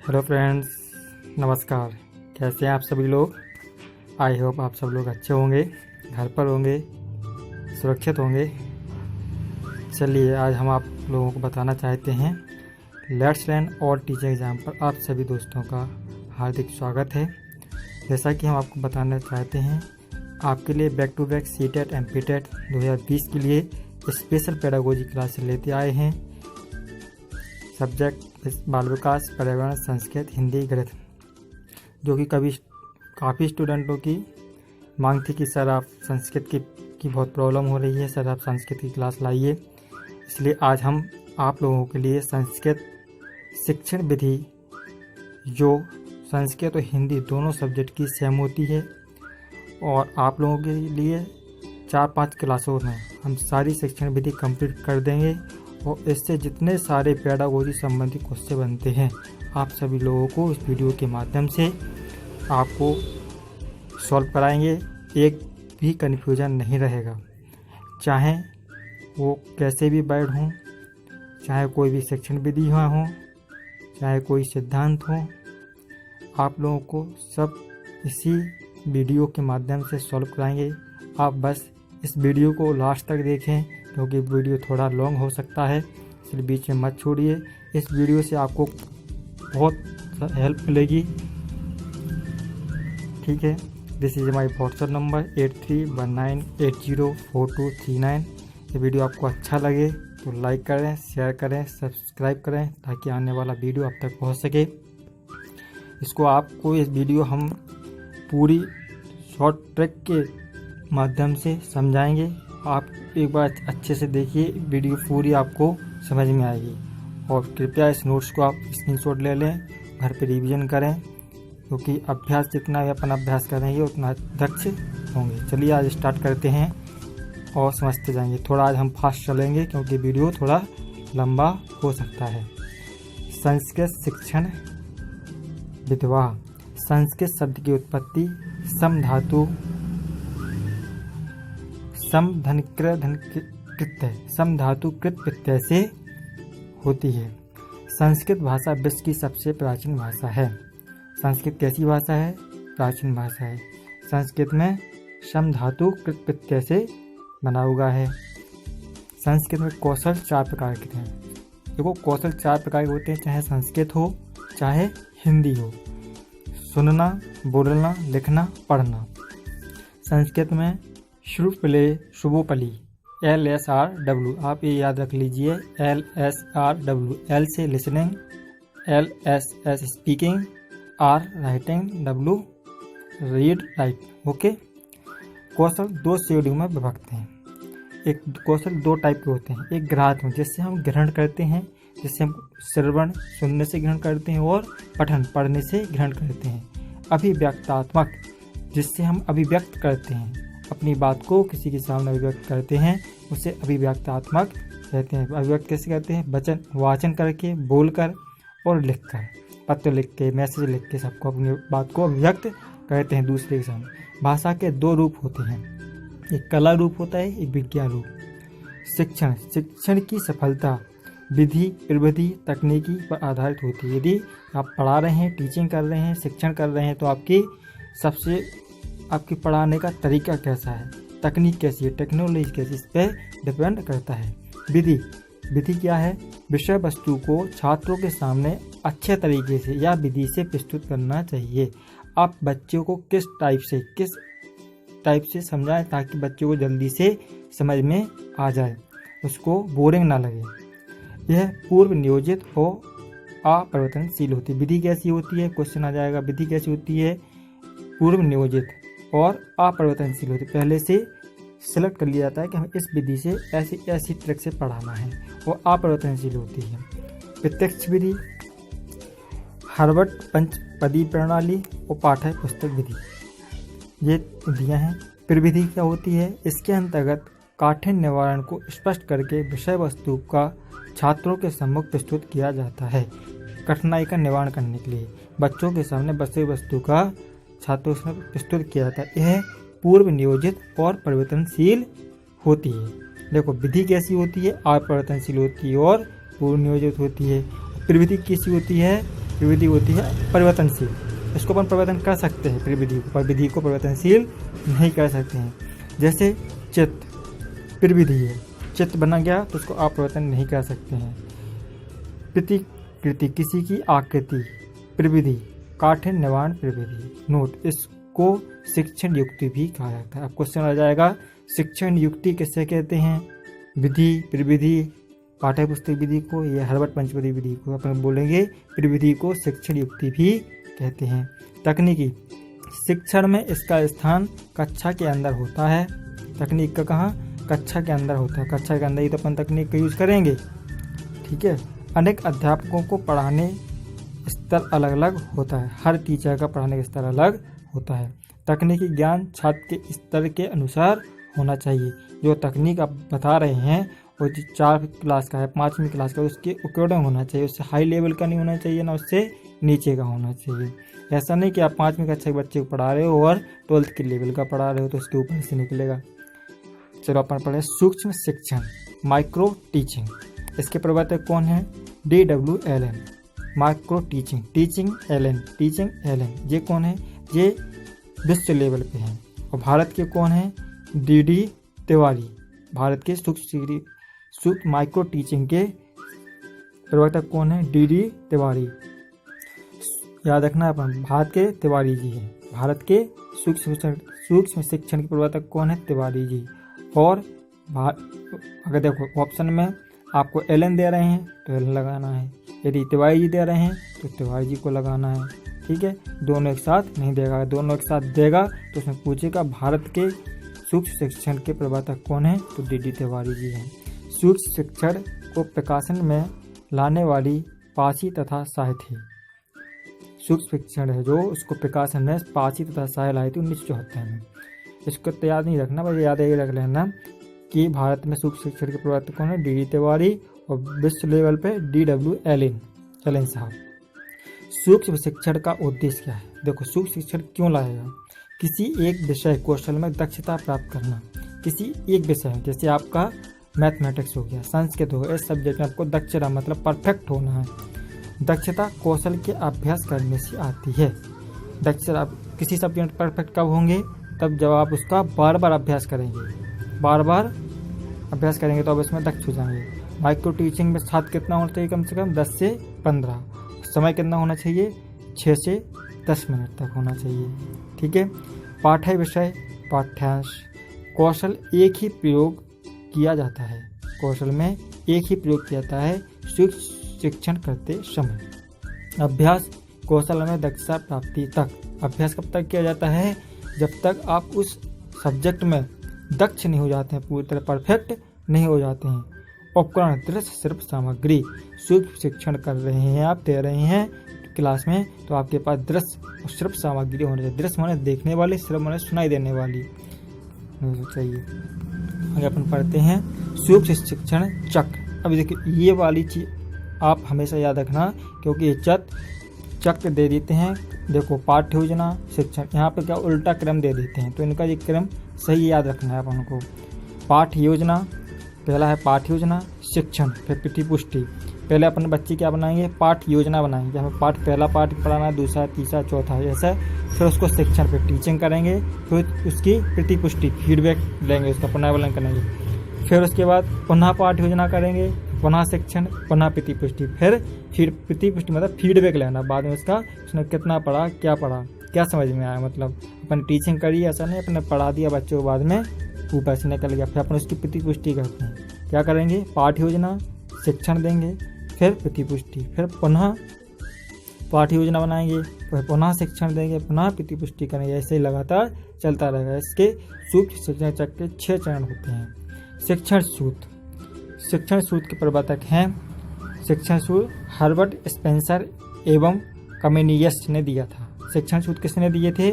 Hello friends, नमस्कार। कैसे हैं आप सभी लोग। आई होप आप सब लोग अच्छे होंगे, घर पर होंगे, सुरक्षित होंगे। चलिए आज हम आप लोगों को बताना चाहते हैं लेट्स लर्न और टीचर एग्ज़ाम पर आप सभी दोस्तों का हार्दिक स्वागत है। जैसा कि हम आपको बताना चाहते हैं, आपके लिए back to back CTET MPTET 2020 के लिए स्पेशल पेडागोजी क्लास लेते आए हैं। सब्जेक्ट बाल विकास, पर्यावरण, संस्कृत, हिंदी, गणित, जो कि काफ़ी स्टूडेंटों की मांग थी कि सर आप संस्कृत की बहुत प्रॉब्लम हो रही है, सर आप संस्कृत की क्लास लाइए। इसलिए आज हम आप लोगों के लिए संस्कृत शिक्षण विधि, जो संस्कृत और हिंदी दोनों सब्जेक्ट की सेम होती है, और आप लोगों के लिए 4-5 क्लासों में हम सारी शिक्षण विधि कंप्लीट कर देंगे और इससे जितने सारे पेडागोजी संबंधी क्वेश्चन बनते हैं आप सभी लोगों को इस वीडियो के माध्यम से आपको सॉल्व कराएंगे। एक भी कन्फ्यूजन नहीं रहेगा, चाहे वो कैसे भी वर्ड हों, चाहे कोई भी शिक्षण विधि हो, चाहे कोई सिद्धांत हो, आप लोगों को सब इसी वीडियो के माध्यम से सॉल्व कराएंगे। आप बस इस वीडियो को लास्ट तक देखें, क्योंकि वीडियो थोड़ा लॉन्ग हो सकता है, इसलिए बीच में मत छोड़िए। इस वीडियो से आपको बहुत हेल्प मिलेगी, ठीक है। This is my WhatsApp number 8319804239। ये वीडियो आपको अच्छा लगे तो लाइक करें, शेयर करें, सब्सक्राइब करें, ताकि आने वाला वीडियो आप तक पहुंच सके। इस वीडियो हम पूरी शॉर्ट ट्रिक के माध्यम से समझाएंगे। आप एक बार अच्छे से देखिए, वीडियो पूरी आपको समझ में आएगी। और कृपया इस नोट्स को आप स्क्रीनशॉट ले लें, घर पे रिवीजन करें, क्योंकि अभ्यास जितना भी अपन अभ्यास करेंगे उतना दक्ष होंगे। चलिए आज स्टार्ट करते हैं और समझते जाएंगे। थोड़ा आज हम फास्ट चलेंगे क्योंकि वीडियो थोड़ा लंबा हो सकता है। संस्कृत शिक्षण विधवा। संस्कृत शब्द की उत्पत्ति सम धातु कृत प्रत्यय से होती है। संस्कृत भाषा विश्व की सबसे प्राचीन भाषा है। संस्कृत कैसी भाषा है? प्राचीन भाषा है। संस्कृत में सम धातु कृत प्रत्यय से बना हुआ है। संस्कृत में कौशल 4 प्रकार के हैं। देखो, कौशल 4 प्रकार के होते हैं, चाहे संस्कृत हो चाहे हिंदी हो। सुनना, बोलना, लिखना, पढ़ना। संस्कृत में शुभोपली LSRW, आप ये याद रख लीजिए, LSRW। L से listening, LSS speaking, R writing, W read write. Okay. कौशल 2 श्रेणियों में विभक्त हैं। एक कौशल 2 टाइप के होते हैं। एक ग्राह्य जिससे हम ग्रहण करते हैं, जिससे हम श्रवण सुनने से ग्रहण करते हैं, और पठन पढ़ने से ग्रहण करते हैं। अभिव्यक्तात्मक, जिससे हम अभिव्यक्त करते हैं, अपनी बात को किसी के सामने अभिव्यक्त करते हैं, उसे अभिव्यक्तात्मक कहते हैं। अभिव्यक्त कैसे करते हैं? वाचन करके, बोलकर और लिखकर, पत्र लिख के, मैसेज लिख के सबको अपनी बात को अभिव्यक्त करते हैं दूसरे के सामने। भाषा के 2 रूप होते हैं, एक कला रूप होता है, एक विज्ञान रूप। शिक्षण की सफलता विधि, प्रविधि, तकनीकी पर आधारित होती है। यदि आप पढ़ा रहे हैं, टीचिंग कर रहे हैं, शिक्षण कर रहे हैं, तो आपकी पढ़ाने का तरीका कैसा है, तकनीक कैसी है, टेक्नोलॉजी कैसी, इस पर डिपेंड करता है। विधि क्या है? विषय वस्तु को छात्रों के सामने अच्छे तरीके से या विधि से प्रस्तुत करना चाहिए। आप बच्चों को किस टाइप से समझाएं ताकि बच्चों को जल्दी से समझ में आ जाए, उसको बोरिंग ना लगे। यह पूर्व नियोजित और अपरिवर्तनशील होती है। विधि कैसी होती है? क्वेश्चन आ जाएगा, विधि कैसी होती है? पूर्व नियोजित और अपरिवर्तनशील होती है। पहले से सिलेक्ट कर लिया जाता है कि हमें इस विधि से ऐसी ट्रिक से पढ़ाना है, वो अपरिवर्तनशील होती है। प्रत्यक्ष विधि, हार्वर्ड पंचपदी प्रणाली और पाठ्य पुस्तक विधि, ये विधियाँ हैं। प्रविधि क्या होती है? इसके अंतर्गत काठिन्य निवारण को स्पष्ट करके विषय वस्तु का छात्रों के सम्मुख प्रस्तुत किया जाता है। कठिनाई का निवारण करने के लिए बच्चों के सामने विषय वस्तु का छात्रों से प्रस्तुत किया जाता है। यह पूर्व नियोजित और परिवर्तनशील होती है। देखो, विधि कैसी होती है? अपरिवर्तनशील होती है और पूर्व नियोजित होती है। प्रविधि कैसी होती है? प्रविधि होती है परिवर्तनशील। इसको अपन परिवर्तन कर सकते हैं प्रविधि को, पर विधि को परिवर्तनशील नहीं कर सकते हैं। जैसे चित्र प्रविधि है, चित्र बना गया तो उसको आप परिवर्तन नहीं कर सकते हैं। प्रतिकृति किसी की आकृति प्रविधि, काठिन्य निवारण प्रविधि। नोट, इसको शिक्षण युक्ति भी कहा जाता है। अब क्वेश्चन आ जाएगा शिक्षण युक्ति किससे कहते हैं? विधि प्रविधि पाठ्य पुस्तक विधि को या हर्बर्ट पंचवटी विधि को अपन बोलेंगे प्रविधि को शिक्षण युक्ति भी कहते हैं। तकनीकी शिक्षण में इसका स्थान कक्षा के अंदर होता है। तकनीक का कहाँ? कक्षा के अंदर होता है। कक्षा के अंदर ही तो अपन तकनीक का यूज करेंगे, ठीक है। अनेक अध्यापकों को पढ़ाने स्तर अलग अलग होता है। हर टीचर का पढ़ाने का स्तर अलग होता है। तकनीकी ज्ञान छात्र के स्तर के अनुसार होना चाहिए। जो तकनीक आप बता रहे हैं वो जो 4 क्लास का है, 5वीं क्लास का, उसके अकॉर्डिंग होना चाहिए। उससे हाई लेवल का नहीं होना चाहिए, ना उससे नीचे का होना चाहिए। ऐसा नहीं कि आप 5वीं कक्षा के बच्चे को पढ़ा रहे हो और 12th के लेवल का पढ़ा रहे हो तो उसके ऊपर से निकलेगा। चलो अपन पढ़े सूक्ष्म शिक्षण, माइक्रो टीचिंग। इसके प्रवर्तक कौन है? D.W. Allen. Micro teaching, teaching Allen, ये कौन है? ये विश्व लेवल पे हैं। और भारत के कौन है? D.D. तिवारी। भारत के सूक्ष्म माइक्रो टीचिंग के प्रवर्तक कौन है? D.D. तिवारी। याद रखना अपन, भारत के तिवारी जी हैं। भारत के सूक्ष्म शिक्षण के प्रवर्तक कौन है? तिवारी जी। और अगर देखो ऑप्शन में आपको एलन दे रहे हैं तो एलन लगाना है, यदि तिवारी जी दे रहे हैं तो तिवारी जी को लगाना है, ठीक है। दोनों एक साथ नहीं देगा, दोनों एक साथ देगा तो उसमें पूछेगा भारत के सूक्ष्म शिक्षण के प्रवर्तक कौन है? तो D.D. तिवारी जी हैं। सूक्ष्म शिक्षण को प्रकाशन में लाने वाली पासी तथा साय थी। सूक्ष्म शिक्षण है जो उसको प्रकाशन में पासी तथा साय लाई थी 1974 में। इसको तो याद नहीं रखना, बस याद यही रख लेना कि भारत में सूक्ष्म शिक्षण के प्रवर्तक कौन है? D.D. तिवारी। और विश्व लेवल पे D.W. एलन साहब। सूक्ष्म शिक्षण का उद्देश्य क्या है? देखो सूक्ष्म शिक्षण क्यों लाया गया? किसी एक विषय कौशल में दक्षता प्राप्त करना। किसी एक विषय जैसे आपका मैथमेटिक्स हो गया, संस्कृत हो गया, इस सब्जेक्ट में आपको दक्षता मतलब परफेक्ट होना है। दक्षता कौशल के अभ्यास करने से आती है। दक्षता आप किसी सब्जेक्ट परफेक्ट कब होंगे? तब जब आप उसका बार बार अभ्यास करेंगे, बार बार अभ्यास करेंगे तो आप इसमें दक्ष हो जाएंगे। माइक्रो टीचिंग में छात्र कितना होना चाहिए? कम से कम 10 से 15। समय कितना होना चाहिए? 6 से 10 मिनट तक होना चाहिए, ठीक है। पाठ्य विषय पाठ्यांश कौशल एक ही प्रयोग किया जाता है। कौशल में एक ही प्रयोग किया जाता है सूक्ष्म शिक्षण करते समय। अभ्यास कौशल में दक्षता प्राप्ति तक। अभ्यास कब तक किया जाता है? जब तक आप उस सब्जेक्ट में दक्ष नहीं हो जाते हैं, पूरी तरह परफेक्ट नहीं हो जाते हैं। उपकरण दृश्य सिर्फ सामग्री। सूक्ष्म शिक्षण कर रहे हैं आप, दे रहे हैं क्लास में, तो आपके पास दृश्य और सिर्फ सामग्री होनी चाहिए। दृश्य माने देखने वाली, सिर्फ माने सुनाई देने वाली चाहिए। आगे अपन पढ़ते हैं सूक्ष्म शिक्षण चक्र। अभी देखिए ये वाली चीज आप हमेशा याद रखना, क्योंकि ये चक्र दे देते हैं। देखो पाठ्य योजना शिक्षण, यहाँ पे क्या उल्टा क्रम दे देते हैं, तो इनका ये क्रम सही याद रखना है अपन को। पाठ्य योजना, पहला है पाठ्य योजना, शिक्षण, फिर प्रतिपुष्टि। पहले अपन बच्चे क्या बनाएंगे? पाठ्य योजना बनाएंगे, हमें पहला पाठ पढ़ाना है, दूसरा, तीसरा, चौथा, ऐसा। फिर उसको शिक्षण पे टीचिंग करेंगे, फिर उसकी प्रतिपुष्टि फीडबैक लेंगे, उसका पुनरावलोकन करेंगे। फिर उसके बाद पुनः पाठ्य योजना करेंगे, पुनः शिक्षण, पुनः प्रतिपुष्टि। फिर प्रतिपुष्टि मतलब फीडबैक लेना बाद में उसका, उसने कितना पढ़ा, क्या समझ में आया। मतलब अपन टीचिंग करी, ऐसा नहीं अपने पढ़ा दिया बच्चों को, बाद में ऊपर से निकल गया। फिर अपन उसकी प्रतिपुष्टि करते हैं। क्या करेंगे? पाठ्य योजना, शिक्षण देंगे, फिर प्रतिपुष्टि, फिर पुनः पाठ्य योजना बनाएंगे, फिर पुनः शिक्षण देंगे, पुनः प्रतिपुष्टि करेंगे। ऐसे ही लगातार चलता रहेगा। इसके सूक्ष्म शिक्षण चक्र के 6 चरण होते हैं। शिक्षण सूत्र के प्रवर्तक हैं शिक्षण सूत्र हर्बर्ट स्पेंसर एवं कमेनियस ने दिया था। शिक्षण सूत्र किसने दिए थे?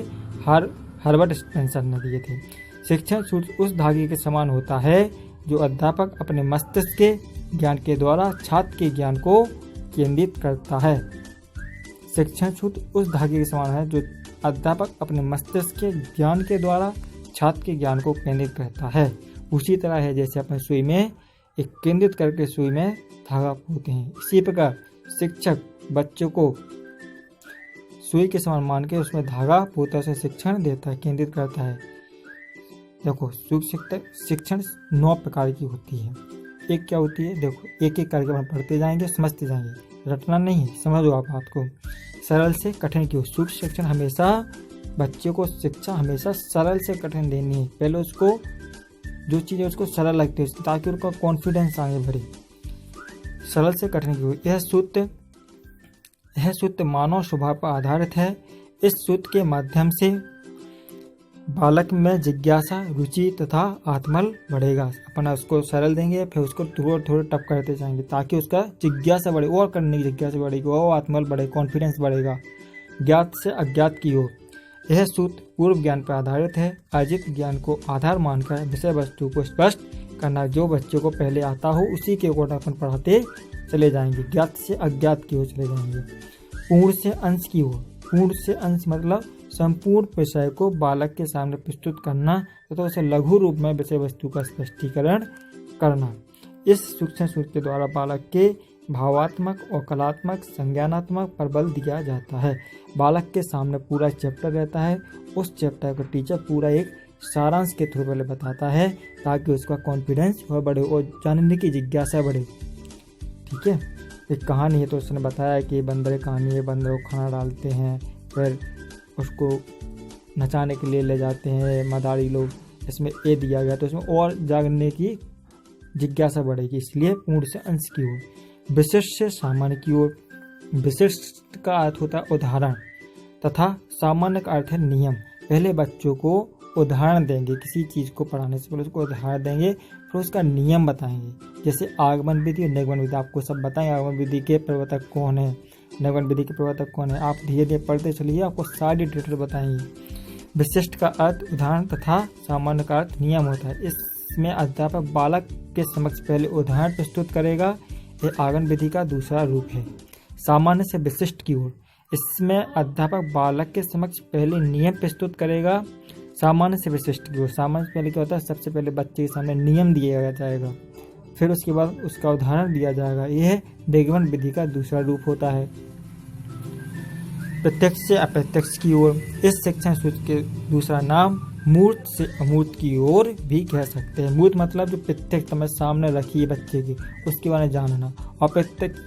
हर्बर्ट स्पेंसर ने दिए थे। शिक्षण सूत्र उस धागे के समान होता है जो अध्यापक अपने मस्तिष्क के ज्ञान के द्वारा छात्र के ज्ञान को केंद्रित करता है। शिक्षण सूत्र उस धागे के समान है जो अध्यापक अपने मस्तिष्क के ज्ञान के द्वारा छात्र के ज्ञान को केंद्रित करता है। उसी तरह है जैसे अपने सुई में एक केंद्रित करके सुई में धागा होते हैं। इसी प्रकार शिक्षक बच्चों को सुई के समान मान के उसमें धागा पोता से शिक्षण देता है, केंद्रित करता है। देखो सूक्ष्म शिक्षण 9 प्रकार की होती है। एक क्या होती है, देखो एक एक करके हम पढ़ते जाएंगे, समझते जाएंगे, रटना नहीं, समझो आप बात को। सरल से कठिन की ओर। सूक्ष्म शिक्षण हमेशा बच्चे को शिक्षा हमेशा सरल से कठिन देनी है। पहले उसको जो चीज़ है उसको सरल लगती है ताकि उनका कॉन्फिडेंस आगे बढ़े। सरल से कठिन की ओर। यह सूत्र मानव स्वभाव पर आधारित है। इस सूत्र के माध्यम से बालक में जिज्ञासा, रुचि तथा आत्मबल बढ़ेगा। अपन उसको सरल देंगे, फिर उसको थोड़ा थोड़ा टफ करते जाएंगे ताकि उसका जिज्ञासा बढ़े, और करने की जिज्ञासा बढ़ेगी, और आत्मबल बढ़े, कॉन्फिडेंस बढ़ेगा। ज्ञात से अज्ञात की ओर। यह सूत्र पूर्व ज्ञान पर आधारित है। अर्जित ज्ञान को आधार मानकर विषय वस्तु को स्पष्ट करना। जो बच्चों को पहले आता हो उसी के अकॉर्डिंग अपन पढ़ाते चले जाएंगे। ज्ञात से अज्ञात की ओर चले जाएंगे। पूर्ण से अंश की ओर। पूर्ण से अंश मतलब संपूर्ण विषय को बालक के सामने प्रस्तुत करना तथा उसे लघु रूप में विषय वस्तु का स्पष्टीकरण करना। इस सूक्ष्म सूत्र के द्वारा बालक के भावात्मक और कलात्मक संज्ञानात्मक पर बल दिया जाता है। बालक के सामने पूरा चैप्टर रहता है, उस चैप्टर को टीचर पूरा एक सारांश के थ्रू पहले बताता है ताकि उसका कॉन्फिडेंस और बढ़े और जानने की जिज्ञासा बढ़े। ठीक है, एक कहानी है तो उसने बताया कि बंदर कहानी है, बंदर को खाना डालते हैं, फिर उसको नचाने के लिए ले जाते हैं मदारी लोग। इसमें ए दिया गया तो इसमें और जानने की जिज्ञासा बढ़ेगी, इसलिए पूर्ण से अंश की ओर। विशिष्ट से सामान्य की ओर। विशिष्ट का अर्थ होता है उदाहरण तथा सामान्य का अर्थ है नियम। पहले बच्चों को उदाहरण देंगे, किसी चीज़ को पढ़ाने से पहले उसको उदाहरण देंगे, फिर उसका नियम बताएंगे। जैसे आगमन विधि और निगमन विधि आपको सब बताएं। आगमन विधि के प्रवर्तक कौन है, निगमन विधि के प्रवर्तक कौन है, आप धीरे धीरे पढ़ते चलिए, आपको सारी डिटेल बताएंगे। विशिष्ट का अर्थ उदाहरण तथा सामान्य का अर्थ नियम होता है। इसमें अध्यापक बालक के समक्ष पहले उदाहरण प्रस्तुत करेगा। यह आगमन विधि का दूसरा रूप है। सामान्य से विशिष्ट की ओर। इसमें अध्यापक बालक के समक्ष पहले नियम प्रस्तुत करेगा। सामान्य से विशिष्ट की ओर। सामान्य से पहले क्या होता है, सबसे पहले बच्चे के सामने नियम दिया जाएगा, फिर उसके बाद उसका उदाहरण दिया जाएगा। यह निगमन विधि का दूसरा रूप होता है। प्रत्यक्ष से अप्रत्यक्ष की ओर। इस शिक्षण सूत्र के दूसरा नाम मूर्त से अमूर्त की ओर भी कह सकते हैं। मूर्त मतलब जो प्रत्यक्ष तुम्हें सामने रखी है बच्चे की, उसके बारे में जानना। और प्रत्यक्ष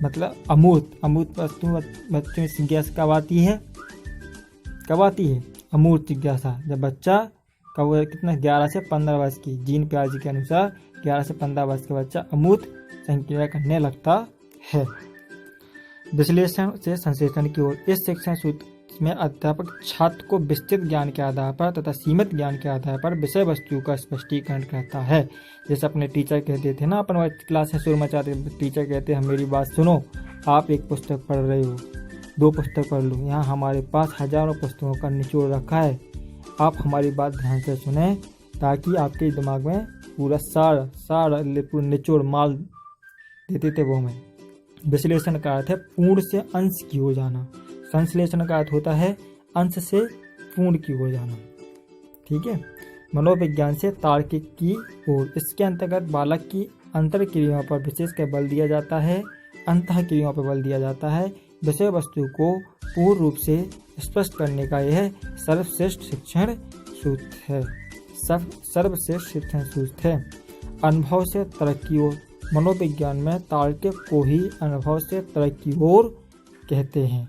मतलब अमूर्त। अमूर्त वस्तु बच्चों में जिज्ञासा कब आती है, कब आती है अमूर्त जिज्ञासा? जब बच्चा कब कितना 11 से 15 वर्ष की, जीन प्यार जी के अनुसार 11 से 15 वर्ष का बच्चा अमूर्त संक्रिया करने लगता है। विश्लेषण से संश्लेषण की ओर। इस शिक्षण सूत्र में अध्यापक छात्र को विस्तृत ज्ञान के आधार पर तथा सीमित ज्ञान के आधार पर विषय वस्तु का स्पष्टीकरण करता है। जैसे अपने टीचर कहते थे ना, अपन क्लास में शुरू मचाते, टीचर कहते हम मेरी बात सुनो, आप एक पुस्तक पढ़ रहे हो, 2 पुस्तक पढ़ लो, यहाँ हमारे पास हजारों पुस्तकों का निचोड़ रखा है, आप हमारी बात ध्यान से सुने ताकि आपके दिमाग में पूरा सारा निचोड़ माल देते थे वो हमें। विश्लेषण का अर्थ है पूर्ण से अंश की ओर जाना। संश्लेषण का अर्थ होता है अंश से पूर्ण की ओर जाना। ठीक है। मनोविज्ञान से तार्किक की ओर। इसके अंतर्गत बालक की अंतर क्रियाओं पर विशेष कर बल दिया जाता है, अंतः क्रियाओं पर बल दिया जाता है। विषय वस्तु को पूर्ण रूप से स्पष्ट करने का यह सर्वश्रेष्ठ शिक्षण सूत्र है। सर्वश्रेष्ठ शिक्षण सूत्र है। अनुभव से तर्क की ओर। मनोविज्ञान में तार्किक को ही अनुभव से तर्क की ओर कहते हैं।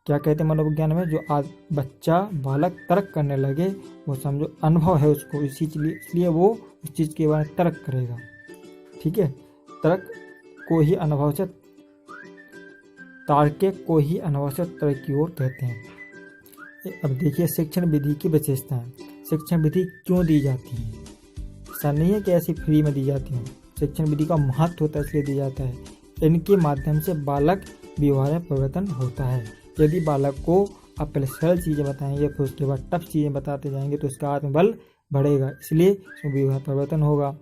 क्या कहते हैं मनोविज्ञान में? जो बच्चा बालक तर्क करने लगे वो समझो अनुभव है उसको, इसलिए वो उस चीज़ के बारे में तर्क करेगा। ठीक है। तर्क को ही अनुभव से तार्किक को ही अनुभव से तर्क की ओर कहते हैं। अब देखिए शिक्षण विधि की विशेषताएं। शिक्षण विधि क्यों दी जाती है? ऐसा नहीं है कि ऐसी फ्री में दी जाती है। शिक्षण विधि का महत्व होता है इसलिए दिया जाता है। इनके माध्यम से बालक व्यवहार में परिवर्तन होता है। यदि बालक को आप पहले सरल चीज़ें बताएंगे फिर उसके बाद टफ चीज़ें बताते जाएंगे तो उसका आत्मबल बढ़ेगा, इसलिए उसमें व्यवहार परिवर्तन होगा।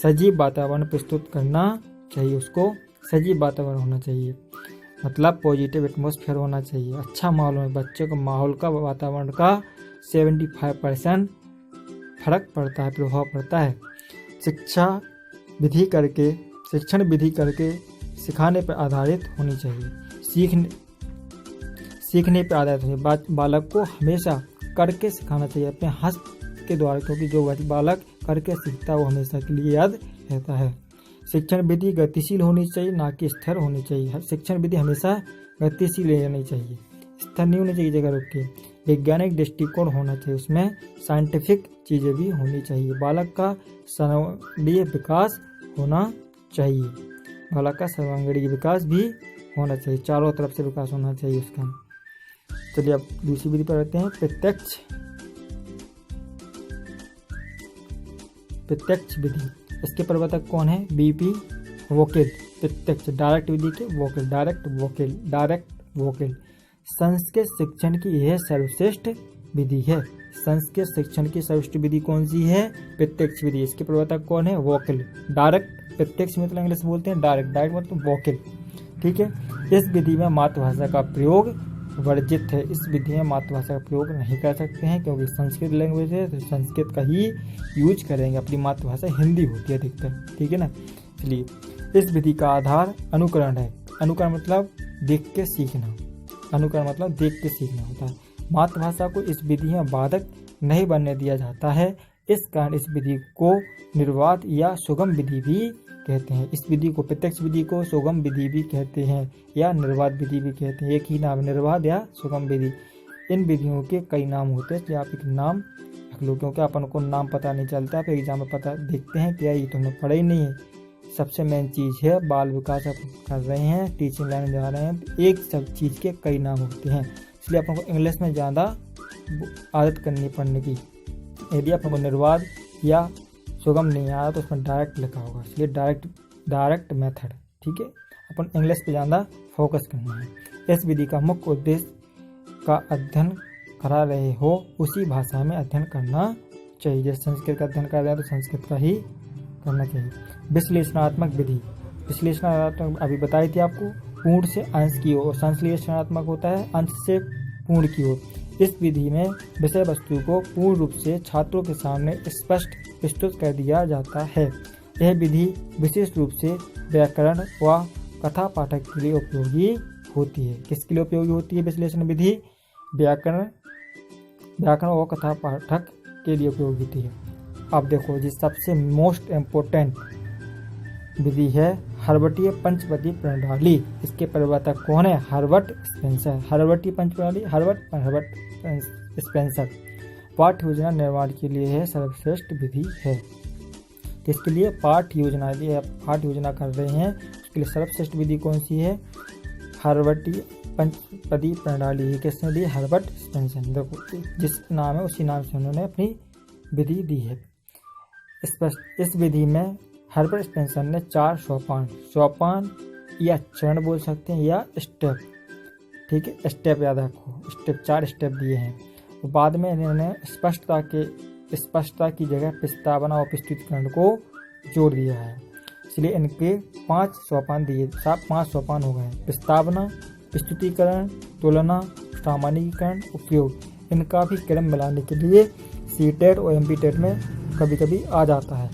सजीव वातावरण प्रस्तुत करना चाहिए, उसको सजीव वातावरण होना चाहिए, मतलब पॉजिटिव एटमॉस्फेयर होना चाहिए, अच्छा माहौल में बच्चे को माहौल का वातावरण का 75% फर्क पड़ता है, प्रभाव पड़ता है। शिक्षण विधि करके सिखाने पर आधारित होनी चाहिए। सीखने पर आधारित होनी चाहिए। बालक को हमेशा करके सिखाना चाहिए, अपने हस्त के द्वारा, क्योंकि जो बालक करके सीखता है वो हमेशा के लिए याद रहता है। शिक्षण विधि गतिशील होनी चाहिए, ना कि स्थिर होनी चाहिए। शिक्षण विधि हमेशा गतिशील रहनी चाहिए, स्थिर नहीं होनी चाहिए जगह रुक के। वैज्ञानिक दृष्टिकोण होना चाहिए, उसमें साइंटिफिक चीज़ें भी होनी चाहिए। बालक का सर्वांगीण विकास होना चाहिए, बालक का सर्वांगीण विकास भी होना चाहिए, चारों तरफ से विकास होना चाहिए उसका। चलिए अब दूसरी विधि पर आते हैं, प्रत्यक्ष विधि। इसके प्रवर्तक कौन है? बीपी वोकेल। प्रत्यक्ष डायरेक्ट विधि के वोकेल, डायरेक्ट वोकेल। संस्कृत शिक्षण की यह सर्वश्रेष्ठ विधि है। संस्कृत शिक्षण की सर्वश्रेष्ठ विधि कौन सी है? प्रत्यक्ष विधि। इसके प्रवर्तक कौन है? वोकेल। डायरेक्ट, प्रत्यक्ष मतलब इंग्लिश बोलते हैं डायरेक्ट, मतलब वोकेल। ठीक है। इस विधि में मातृभाषा का प्रयोग वर्जित है। इस विधि में मातृभाषा का प्रयोग नहीं कर सकते हैं, क्योंकि संस्कृत लैंग्वेज है तो संस्कृत का ही यूज करेंगे। अपनी मातृभाषा हिंदी होती है अधिकतर, ठीक है ना। चलिए, इस विधि का आधार अनुकरण है। अनुकरण मतलब देख के सीखना, अनुकरण मतलब देख के सीखना होता है। मातृभाषा को इस विधि में बाधक नहीं बनने दिया जाता है। इस कारण इस विधि को निर्वाध या सुगम विधि भी कहते हैं। इस विधि को, प्रत्यक्ष विधि को सुगम विधि भी कहते हैं या निर्वाध विधि भी कहते हैं। एक ही नाम, निर्वाध या सुगम विधि। इन विधियों के कई नाम होते हैं, इसलिए आप एक नाम रख लो, क्योंकि अपन को नाम पता नहीं चलता, फिर एग्जाम में पता देखते हैं क्या ये तो हमने पढ़ा ही नहीं है। सबसे मेन चीज़ है बाल विकास आप कर रहे हैं, टीचिंग लाइन जा रहे हैं, एक सब चीज़ के कई नाम होते हैं, इसलिए अपन को इंग्लिश में ज़्यादा आदत करनी पड़ने की। यदि अपन को निर्वाध या सुगम नहीं आया तो उसमें डायरेक्ट लिखा होगा, इसलिए डायरेक्ट मेथड। ठीक है, अपन इंग्लिश पे ज़्यादा फोकस करना है। इस विधि का मुख्य उद्देश्य का अध्ययन करा रहे हो उसी भाषा में अध्ययन करना चाहिए। जैसे संस्कृत का अध्ययन कर रहे हैं तो संस्कृत का ही करना चाहिए। विश्लेषणात्मक विधि, विश्लेषणात्मक अभी बताई थी आपको, पूर्ण से अंश की ओर। संश्लेषणात्मक होता है अंश से पूर्ण की ओर। इस विधि में विषय वस्तु को पूर्ण रूप से छात्रों के सामने स्पष्ट प्रस्तुत कर दिया जाता है। यह विधि विशेष रूप से व्याकरण व कथा पाठक के लिए उपयोगी होती है। किसके लिए उपयोगी होती है विश्लेषण विधि? व्याकरण व कथा पाठक के लिए उपयोगी होती है। अब देखो जी, सबसे मोस्ट इम्पोर्टेंट विधि है हर्बटीय पंचपदी प्रणाली। इसके प्रवर्तक कौन है? Herbert Spencer. हर्बटीय पंच प्रणाली हर्बर्ट स्पेंसर पाठ्य योजना निर्माण के लिए है सर्वश्रेष्ठ विधि है। किसके लिए? पाठ्य योजना, यदि पाठ्य योजना कर रहे हैं उसके लिए सर्वश्रेष्ठ विधि कौन सी है? हर्बटीय पंचपदी प्रणाली। किसने दी? Herbert Spencer. देखो, जिस नाम है उसी नाम से उन्होंने अपनी विधि दी है। इस विधि में हर्बर्ट स्पेंसर ने 4 सोपान या चरण बोल सकते हैं या स्टेप, ठीक है, स्टेप याद रखो, स्टेप 4 स्टेप दिए हैं। तो बाद में इन्होंने स्पष्टता की जगह प्रस्तावना और प्रस्तुतिकरण को जोड़ दिया है, इसलिए इनके 5 सोपान दिए, 5 सोपान हो गए। प्रस्तावना, प्रस्तुतिकरण, तुलना, सामान्यीकरण, उपयोग। इनका भी क्रम मिलाने के लिए सीटेट और एमपीटेट में कभी कभी आ जाता है,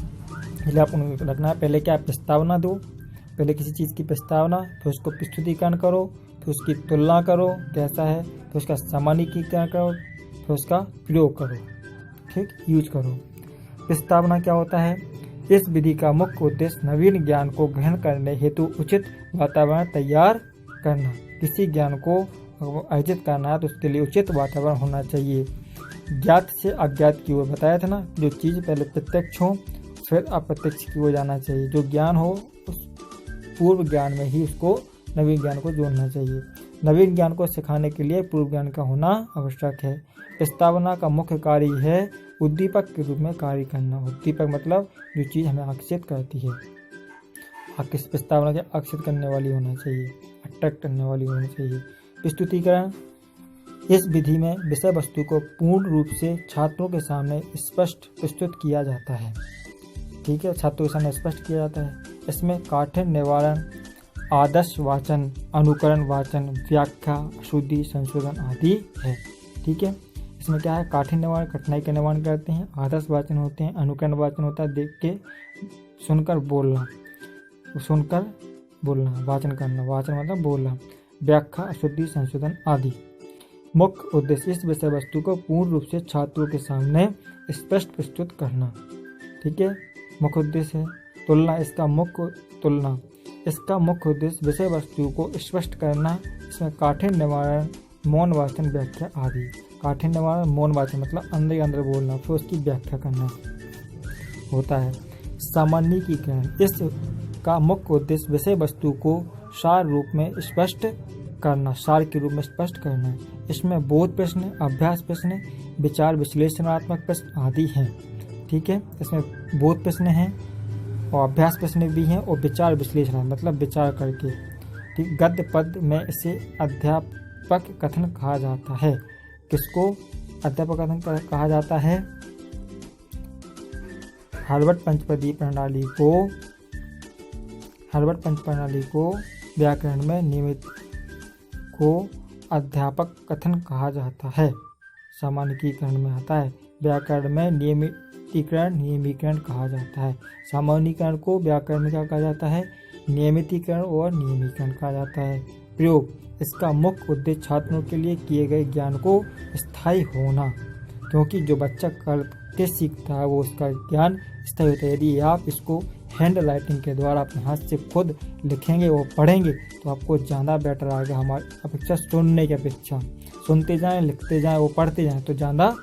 इसलिए आप उनको रखना है। पहले क्या? प्रस्तावना दो, पहले किसी चीज़ की प्रस्तावना, फिर उसको प्रस्तुतिकरण करो, फिर उसकी तुलना करो कैसा है, फिर उसका सामान्यीकरण करो, फिर उसका प्रयोग करो, ठीक, यूज करो। प्रस्तावना क्या होता है? इस विधि का मुख्य उद्देश्य नवीन ज्ञान को ग्रहण करने हेतु उचित वातावरण तैयार करना। किसी ज्ञान को अर्जित करना है तो उसके लिए उचित वातावरण होना चाहिए। ज्ञात से अज्ञात की ओर बताया था ना, जो चीज़ पहले प्रत्यक्ष हो फिर अप्रत्यक्ष की ओर जाना चाहिए। जो ज्ञान हो उस पूर्व ज्ञान में ही उसको नवीन ज्ञान को जोड़ना चाहिए। नवीन ज्ञान को सिखाने के लिए पूर्व ज्ञान का होना आवश्यक है। प्रस्तावना का मुख्य कार्य है उद्दीपक के रूप में कार्य करना। उद्दीपक मतलब जो चीज़ हमें आकर्षित करती है, प्रस्तावना के आकर्षित करने वाली होना चाहिए, अट्रैक्ट करने वाली होनी चाहिए। प्रस्तुतिकरण, इस विधि में विषय वस्तु को पूर्ण रूप से छात्रों के सामने स्पष्ट प्रस्तुत किया जाता है, ठीक है, छात्रों के सामने स्पष्ट किया जाता है। इसमें काठिन्य निवारण, आदर्श वाचन, अनुकरण वाचन, व्याख्या, अशुद्धि, संशोधन आदि है, ठीक है। इसमें क्या है? काठिन्य निवारण, कठिनाई का निवारण करते हैं। आदर्श वाचन होते हैं, अनुकरण वाचन होता है देख के सुनकर बोलना, वाचन करना, वाचन मतलब बोलना, व्याख्या, अशुद्धि, संशोधन आदि। मुख्य उद्देश्य इस विषय वस्तु को पूर्ण रूप से छात्रों के सामने स्पष्ट प्रस्तुत करना। ठीक है, मुख्य उद्देश्य है तुलना। इसका मुख्य उद्देश्य विषय वस्तु को स्पष्ट करना। इसमें काठिन्य निवारण, मौन वाचन, व्याख्या आदि। काठिन्य निवारण, मौन वाचन मतलब अंदर अंदर बोलना, फिर उसकी व्याख्या करना होता है। सामान्यीकरण, इसका मुख्य उद्देश्य विषय वस्तु को सार रूप में स्पष्ट करना, सार के रूप में स्पष्ट करना है। इसमें बोध प्रश्न, अभ्यास प्रश्न, विचार विश्लेषणात्मक प्रश्न आदि हैं। ठीक है, इसमें बोध प्रश्न हैं और अभ्यास प्रश्न भी हैं और विचार विश्लेषण मतलब विचार करके। ठीक, गद्य पद में इसे अध्यापक कथन कहा जाता है। किसको अध्यापक कथन कहा जाता है? हार्वर्ड पंचपदी प्रणाली को व्याकरण में नियमित को अध्यापक कथन कहा जाता है। सामान्यीकरण में आता है। व्याकरण में नियमीकरण कहा जाता है। सामान्यीकरण को व्याकरण में क्या कहा जाता है? नियमितीकरण और नियमीकरण कहा जाता है। प्रयोग, इसका मुख्य उद्देश्य छात्रों के लिए किए गए ज्ञान को स्थायी होना, क्योंकि जो बच्चा करके सीखता है वो उसका ज्ञान स्थायी होता है। यदि आप इसको हैंड राइटिंग के द्वारा अपने हाथ से खुद लिखेंगे और पढ़ेंगे तो आपको ज़्यादा बेटर आएगा हमारी अपेक्षा, सुनने की अपेक्षा। सुनते जाएं, लिखते जाएं और पढ़ते जाएं तो ज़्यादा,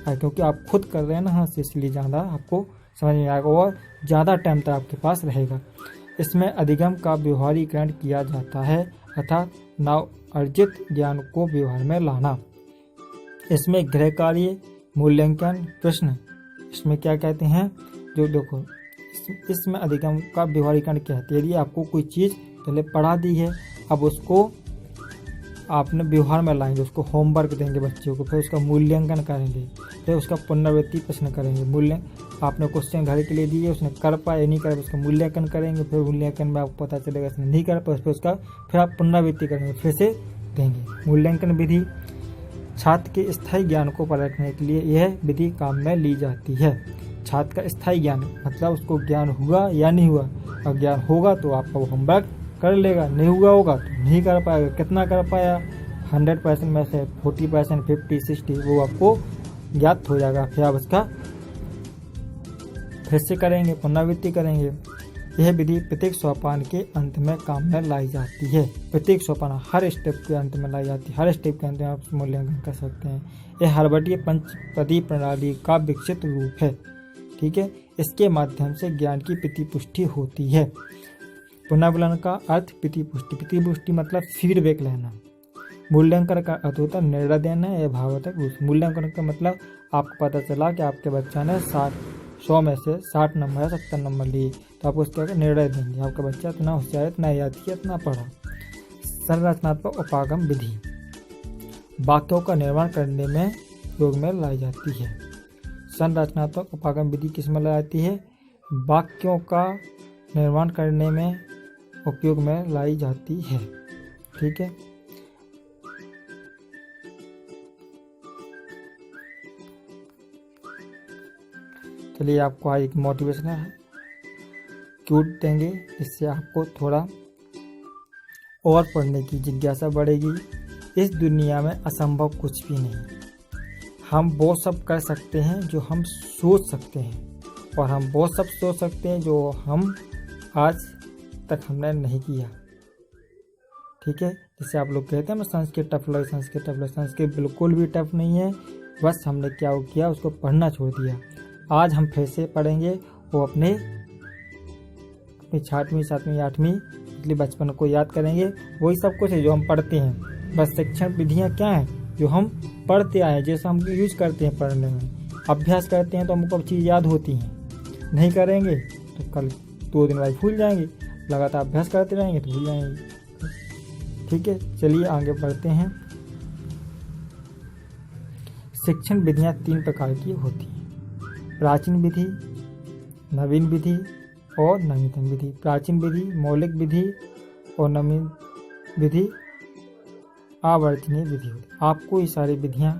क्योंकि आप खुद कर रहे हैं ना हाथ से, इसलिए ज़्यादा आपको समझ में आएगा और ज़्यादा टाइम तक आपके पास रहेगा। इसमें अधिगम का व्यवहारीकरण किया जाता है अर्थात नव अर्जित ज्ञान को व्यवहार में लाना। इसमें गृह कार्य, मूल्यांकन, प्रश्न, इसमें क्या कहते हैं? जो देखो इसमें अधिगम का व्यवहारीकरण कहते हैं। यदि आपको कोई चीज़ पहले पढ़ा दी है, अब उसको आपने व्यवहार में लाएंगे, उसको होमवर्क देंगे बच्चों को, फिर उसका मूल्यांकन करेंगे, फिर उसका पुनरावृत्ति प्रश्न करेंगे। आपने क्वेश्चन घर के लिए दिए, उसने कर पाया नहीं कर, उसका मूल्यांकन करेंगे, फिर मूल्यांकन में आपको पता चलेगा उसने नहीं कर पाया, फिर आप पुनरावृत्ति करेंगे, फिर से देंगे। मूल्यांकन विधि, छात्र के स्थायी ज्ञान को परखने के लिए यह विधि काम में ली जाती है। छात्र का स्थायी ज्ञान मतलब उसको ज्ञान हुआ या नहीं हुआ। और ज्ञान होगा तो आपका वो होमवर्क कर लेगा, नहीं हुआ होगा तो नहीं कर पाएगा। कितना कर पाया? 100% में से 40%, 50, 60 वो आपको ज्ञात हो जाएगा। फिर आप उसका फिर से करेंगे, पुनरावृत्ति करेंगे। यह विधि प्रत्येक सोपान के अंत में काम में लाई जाती है। प्रत्येक सोपान हर स्टेप के अंत में लाई जाती है। हर स्टेप के अंत में आप मूल्यांकन कर सकते हैं। यह हार्वर्डीय पंचपदी प्रणाली का विकसित रूप है। ठीक है, इसके माध्यम से ज्ञान की प्रतिपुष्टि होती है। पुनर्वलन का अर्थ प्रतिपुष्टि। प्रतिपुष्टि मतलब फीडबैक लेना। मूल्यांकन का अर्थ होता है निर्णय देना या भावात्मक रूप। मूल्यांकन का मतलब आपको पता चला कि आपके बच्चा ने 100 में से 60 नंबर या 70 नंबर लिए, तो आप उसका निर्णय देंगे आपका बच्चा इतना होशियार, इतना याद किया, इतना पढ़ा। संरचनात्मक उपागम विधि वाक्यों का निर्माण करने में उपयोग में लाई जाती है। संरचनात्मक उपागम विधि किस में लाई जाती है? वाक्यों का निर्माण करने में उपयोग में लाई जाती है। ठीक है, चलिए आपको आज एक मोटिवेशनल क्यूट देंगे, जिससे आपको थोड़ा और पढ़ने की जिज्ञासा बढ़ेगी। इस दुनिया में असंभव कुछ भी नहीं। हम वो सब कर सकते हैं जो हम सोच सकते हैं, और हम वो सब सोच सकते हैं जो हम आज तक हमने नहीं किया। ठीक है, जैसे आप लोग कहते हैं ना संस्कृत टफ लगे, संस्कृत टफ लगे। संस्कृत बिल्कुल भी टफ नहीं है, बस हमने क्या किया, उसको पढ़ना छोड़ दिया। आज हम फिर से पढ़ेंगे वो अपने 6वीं 7वीं 8वीं इसलिए बचपन को याद करेंगे। वही सब कुछ है जो हम पढ़ते हैं। बस शिक्षण विधियाँ क्या हैं? जो हम पढ़ते आए हैं, जैसे हम यूज करते हैं पढ़ने में। अभ्यास करते हैं तो हमको अब चीज़ याद होती हैं। नहीं करेंगे तो कल 2 दिन बाद भूल जाएंगे। लगातार अभ्यास करते रहेंगे तो भूल जाएंगे। ठीक है, चलिए आगे बढ़ते हैं। शिक्षण विधियाँ 3 प्रकार की होती हैं: प्राचीन विधि, नवीन विधि और नवीनतम विधि। प्राचीन विधि, मौलिक विधि और नवीन विधि आवर्तनीय विधि होती है। आपको ये सारी विधियाँ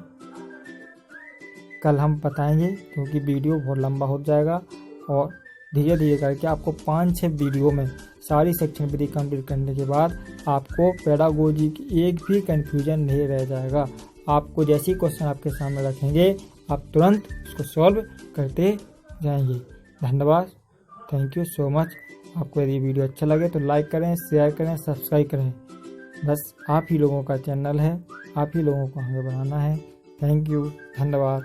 कल हम बताएंगे, क्योंकि वीडियो बहुत लंबा हो जाएगा, और धीरे धीरे करके आपको 5-6 वीडियो में सारी शिक्षण विधि कंप्लीट करने के बाद आपको पेडागोजी की एक भी कन्फ्यूजन नहीं रह जाएगा। आपको जैसे ही क्वेश्चन आपके सामने रखेंगे आप तुरंत उसको सॉल्व करते जाएंगे। धन्यवाद, थैंक यू सो मच। आपको यदि वीडियो अच्छा लगे तो लाइक करें, शेयर करें, सब्सक्राइब करें। बस आप ही लोगों का चैनल है, आप ही लोगों को आगे बढ़ाना है। थैंक यू, धन्यवाद।